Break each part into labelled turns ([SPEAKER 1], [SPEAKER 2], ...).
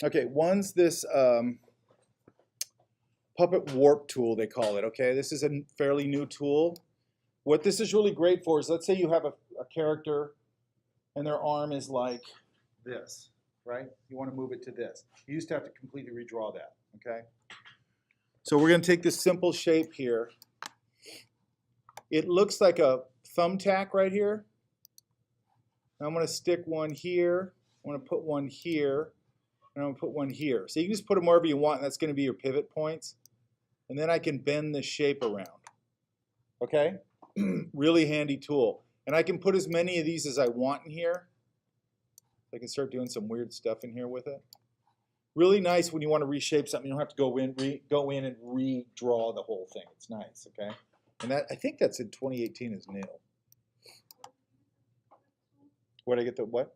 [SPEAKER 1] Okay, one's this Puppet warp tool, they call it, okay? This is a fairly new tool. What this is really great for is, let's say you have a character and their arm is like this, right? You want to move it to this. You used to have to completely redraw that, okay? So we're going to take this simple shape here. It looks like a thumbtack right here. Now I'm going to stick one here. I'm going to put one here. And I'm going to put one here. So you can just put them wherever you want, and that's going to be your pivot points. And then I can bend this shape around. Okay? Really handy tool. And I can put as many of these as I want in here. I can start doing some weird stuff in here with it. Really nice when you want to reshape something. You don't have to go in and redraw the whole thing. It's nice, okay? And that, I think that's in 2018 is new. Where'd I get the what?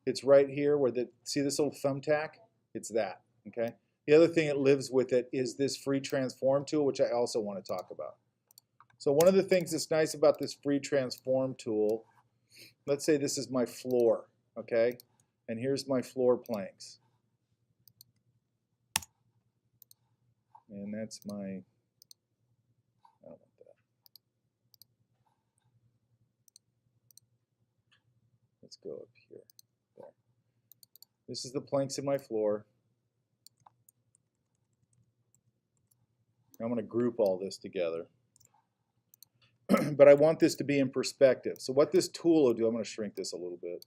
[SPEAKER 1] It's right here where see this little thumbtack? It's that, okay? The other thing that lives with it is this free transform tool, which I also want to talk about. So one of the things that's nice about this free transform tool, let's say this is my floor, okay? And here's my floor planks. And that's my, I don't want that. Let's go up here. There. This is the planks in my floor. I'm going to group all this together. But I want this to be in perspective. So what this tool will do, I'm going to shrink this a little bit.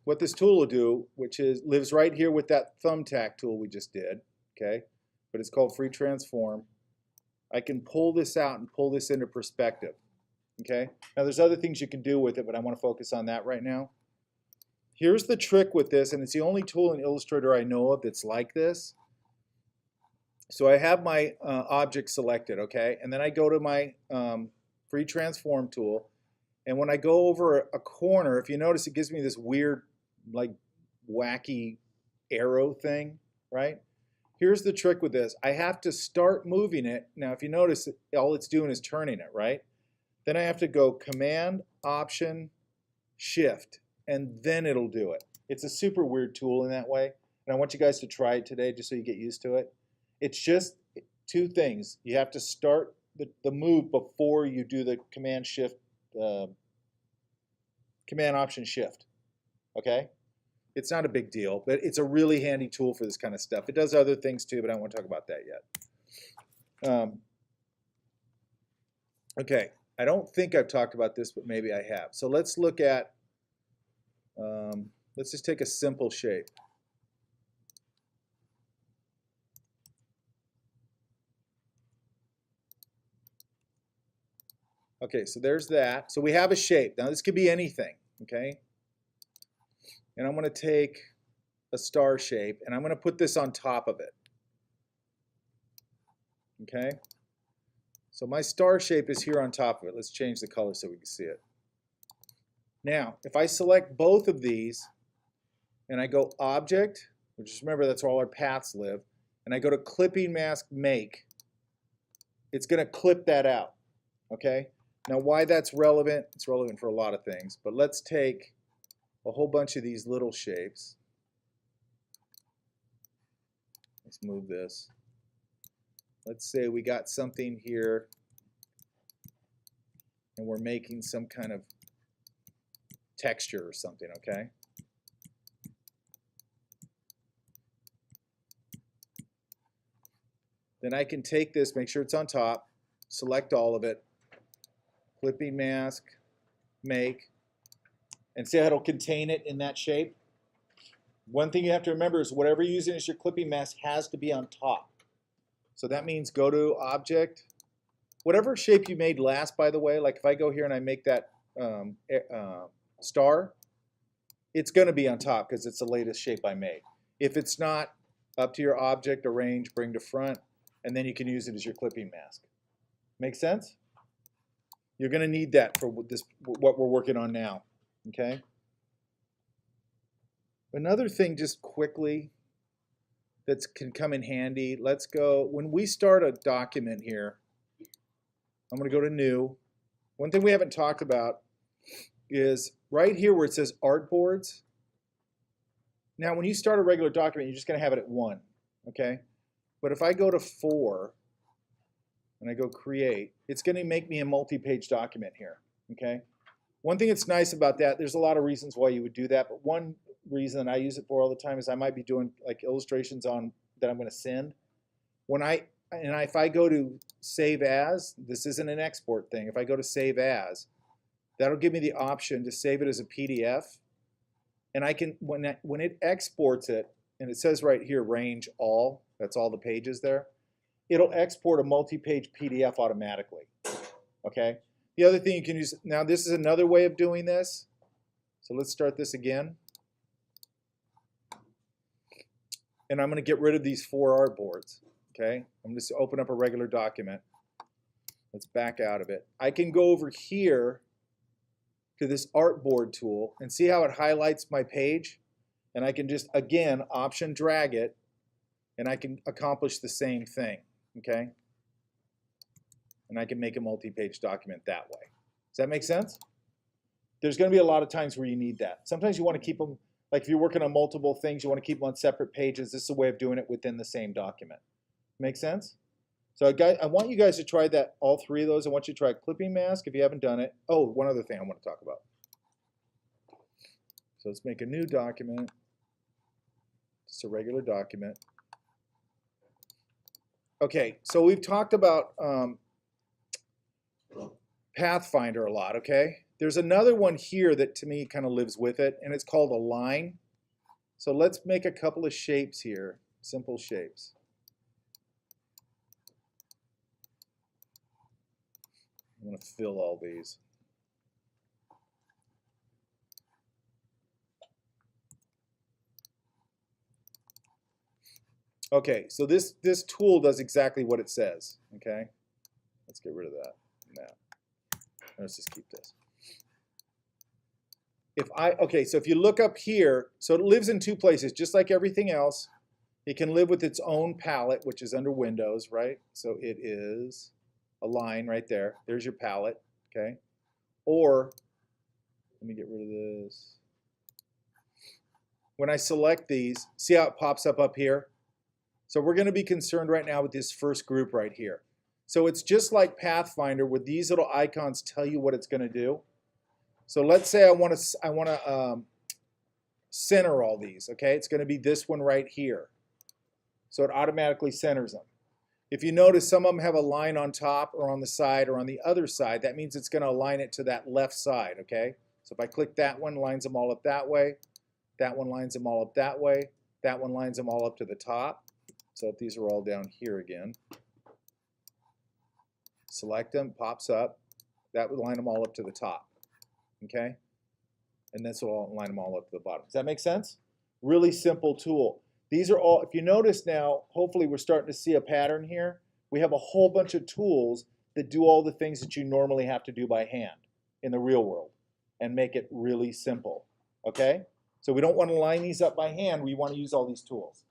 [SPEAKER 1] What this tool will do, which is lives right here with that thumbtack tool we just did, okay? But it's called free transform. I can pull this out and pull this into perspective, okay? Now there's other things you can do with it, but I want to focus on that right now. Here's the trick with this, and it's the only tool in Illustrator I know of that's like this. So I have my object selected, okay? And then I go to my free transform tool. And when I go over a corner, if you notice, it gives me this weird, like, wacky arrow thing, right? Here's the trick with this. I have to start moving it. Now, if you notice, all it's doing is turning it, right? Then I have to go Command, Option, Shift, and then it'll do it. It's a super weird tool in that way. And I want you guys to try it today just so you get used to it. It's just two things. You have to start the move before you do the Command Shift, Command Option Shift. Okay? It's not a big deal, but it's a really handy tool for this kind of stuff. It does other things too, but I don't want to talk about that yet. Okay, I don't think I've talked about this, but maybe I have. So let's look at, let's just take a simple shape. Okay, so there's that. So we have a shape. Now this could be anything, okay? And I'm going to take a star shape, and I'm going to put this on top of it. Okay? So my star shape is here on top of it. Let's change the color so we can see it. Now, if I select both of these, and I go Object, which is, remember, that's where all our paths live, and I go to Clipping Mask Make, it's going to clip that out. Okay? Now, why that's relevant? It's relevant for a lot of things, but let's take a whole bunch of these little shapes. Let's move this. Let's say we got something here and we're making some kind of texture or something, okay? Then I can take this, make sure it's on top, select all of it, Clipping Mask, Make, and see how it'll contain it in that shape. One thing you have to remember is whatever you're using as your clipping mask has to be on top. So that means go to Object. Whatever shape you made last, by the way, like if I go here and I make that star, it's going to be on top because it's the latest shape I made. If it's not, up to your Object, Arrange, Bring to Front, and then you can use it as your clipping mask. Make sense? You're going to need that for this, what we're working on now. Okay? Another thing just quickly that can come in handy, let's go, when we start a document here, I'm going to go to New. One thing we haven't talked about is right here where it says Artboards, Now, when you start a regular document, you're just going to have it at 1, okay? But if I go to 4 and I go create, it's going to make me a multi-page document here, okay? One thing that's nice about that, there's a lot of reasons why you would do that, but one reason that I use it for all the time is I might be doing like illustrations on that I'm going to send. If I go to save as, this isn't an export thing. If I go to save as, that'll give me the option to save it as a PDF. And I can, when it exports it, and it says right here, range all, that's all the pages there, it'll export a multi-page PDF automatically, okay? The other thing you can use, now this is another way of doing this. So let's start this again. And I'm going to get rid of these 4 artboards, okay? I'm just going to open up a regular document. Let's back out of it. I can go over here to this artboard tool and see how it highlights my page, and I can just, again, option drag it, and I can accomplish the same thing, okay? And I can make a multi-page document that way. Does that make sense? There's going to be a lot of times where you need that. Sometimes you want to keep them, like if you're working on multiple things, you want to keep them on separate pages. This is a way of doing it within the same document. Make sense? So I want you guys to try that, all 3 of those. I want you to try clipping mask if you haven't done it. Oh, one other thing I want to talk about. So let's make a new document. Just a regular document. Okay, so we've talked about Pathfinder a lot, okay? There's another one here that to me kind of lives with it, and it's called a line. So let's make a couple of shapes here, simple shapes. I'm going to fill all these. Okay, so this tool does exactly what it says, okay? Let's get rid of that now. Let's just keep this. Okay, so if you look up here, so it lives in 2 places, just like everything else. It can live with its own palette, which is under Windows, right? So it is a line right there. There's your palette, okay? Or, let me get rid of this. When I select these, see how it pops up here? So we're going to be concerned right now with this first group right here. So it's just like Pathfinder where these little icons tell you what it's going to do. So let's say I want to center all these, okay? It's going to be this one right here. So it automatically centers them. If you notice, some of them have a line on top or on the side or on the other side. That means it's going to align it to that left side, okay? So if I click that one, lines them all up that way. That one lines them all up that way. That one lines them all up to the top. So if these are all down here again. Select them, pops up. That would line them all up to the top, okay? And this will line them all up to the bottom. Does that make sense? Really simple tool. These are all, if you notice now, hopefully we're starting to see a pattern here. We have a whole bunch of tools that do all the things that you normally have to do by hand in the real world and make it really simple, okay? So we don't want to line these up by hand. We want to use all these tools.